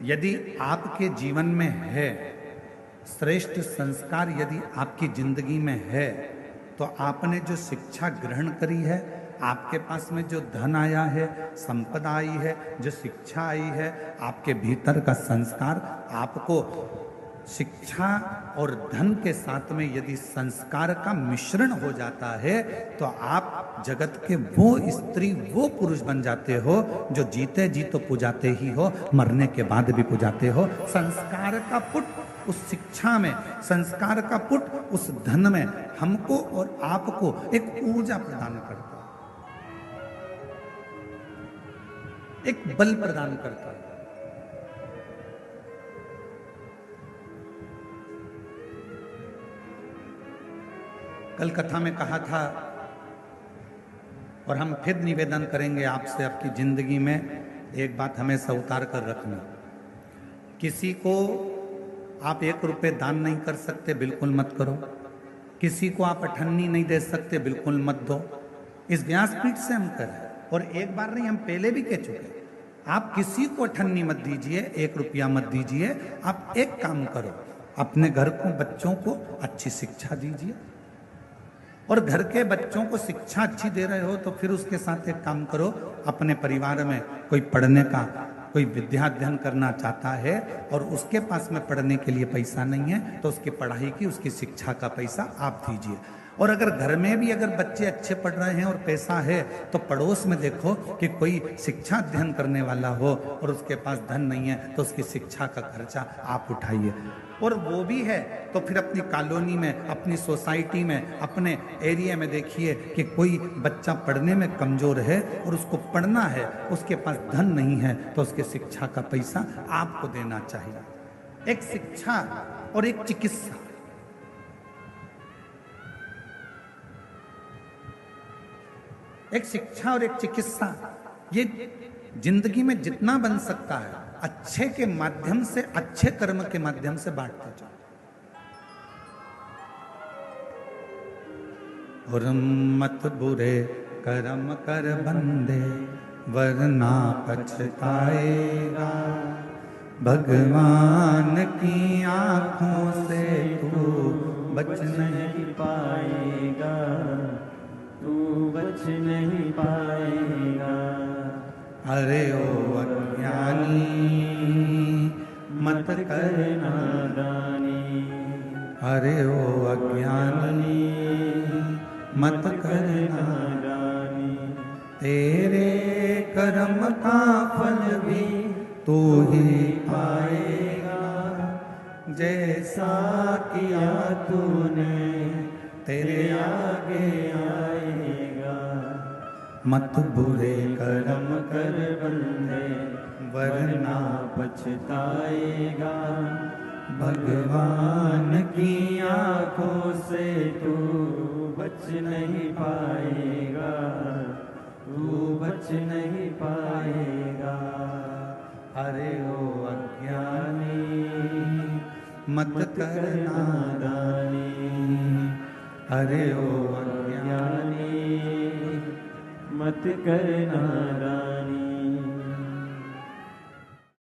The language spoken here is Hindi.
यदि आपके जीवन में है, श्रेष्ठ संस्कार यदि आपकी जिंदगी में है, तो आपने जो शिक्षा ग्रहण करी है, आपके पास में जो धन आया है, संपदा आई है, जो शिक्षा आई है, आपके भीतर का संस्कार, आपको शिक्षा और धन के साथ में यदि संस्कार का मिश्रण हो जाता है, तो आप जगत के वो स्त्री, वो पुरुष बन जाते हो जो जीते जी तो पुजाते ही हो, मरने के बाद भी पुजाते हो। संस्कार का पुट उस शिक्षा में, संस्कार का पुट उस धन में हमको और आपको एक ऊर्जा प्रदान करता है, एक बल प्रदान करता है। कल कथा में कहा था, और हम फिर निवेदन करेंगे आपसे, आपकी जिंदगी में एक बात हमेशा उतार कर रखना। किसी को आप 1 रुपये दान नहीं कर सकते, बिल्कुल मत करो। किसी को आप अठन्नी नहीं दे सकते, बिल्कुल मत दो। इस व्यासपीठ से हम करें, और एक बार नहीं, हम पहले भी कह चुके, आप किसी को अठन्नी मत दीजिए, 1 रुपया मत दीजिए। आप एक काम करो, अपने घर को, बच्चों को अच्छी शिक्षा दीजिए, और घर के बच्चों को शिक्षा अच्छी दे रहे हो तो फिर उसके साथ एक काम करो, अपने परिवार में कोई पढ़ने का, कोई विद्या अध्ययन करना चाहता है और उसके पास में पढ़ने के लिए पैसा नहीं है, तो उसकी पढ़ाई की, उसकी शिक्षा का पैसा आप दीजिए। और अगर घर में भी अगर बच्चे अच्छे पढ़ रहे हैं और पैसा है, तो पड़ोस में देखो कि कोई शिक्षा अध्ययन करने वाला हो और उसके पास धन नहीं है, तो उसकी शिक्षा का खर्चा आप उठाइए। और वो भी है तो फिर अपनी कॉलोनी में, अपनी सोसाइटी में, अपने एरिया में देखिए कि कोई बच्चा पढ़ने में कमजोर है और उसको पढ़ना है, उसके पास धन नहीं है, तो उसके शिक्षा का पैसा आपको देना चाहिए। एक शिक्षा और एक चिकित्सा, एक शिक्षा और एक चिकित्सा, ये जिंदगी में जितना बन सकता है अच्छे के माध्यम से, अच्छे कर्म के माध्यम से बांटते जाओ। और मत बुरे कर्म कर बंदे, वरना पछताएगा। भगवान की आंखों से तू बच नहीं पाएगा, तू बच नहीं पाएगा। अरे ओ अज्ञानी, मत कर नादानी। अरे ओ अज्ञानी, मत कर नादानी। तेरे कर्म का फल भी तू ही पाएगा, जैसा किया तूने तेरे आगे आएगा। मत बुरे कर्म कर बंदे, वरना पछताएगा। भगवान की आंखों से तू बच नहीं पाएगा, तू बच नहीं पाएगा। अरे ओ अज्ञानी, मत कर नादानी। अरे ओ अज्ञानी, मत कर नादानी।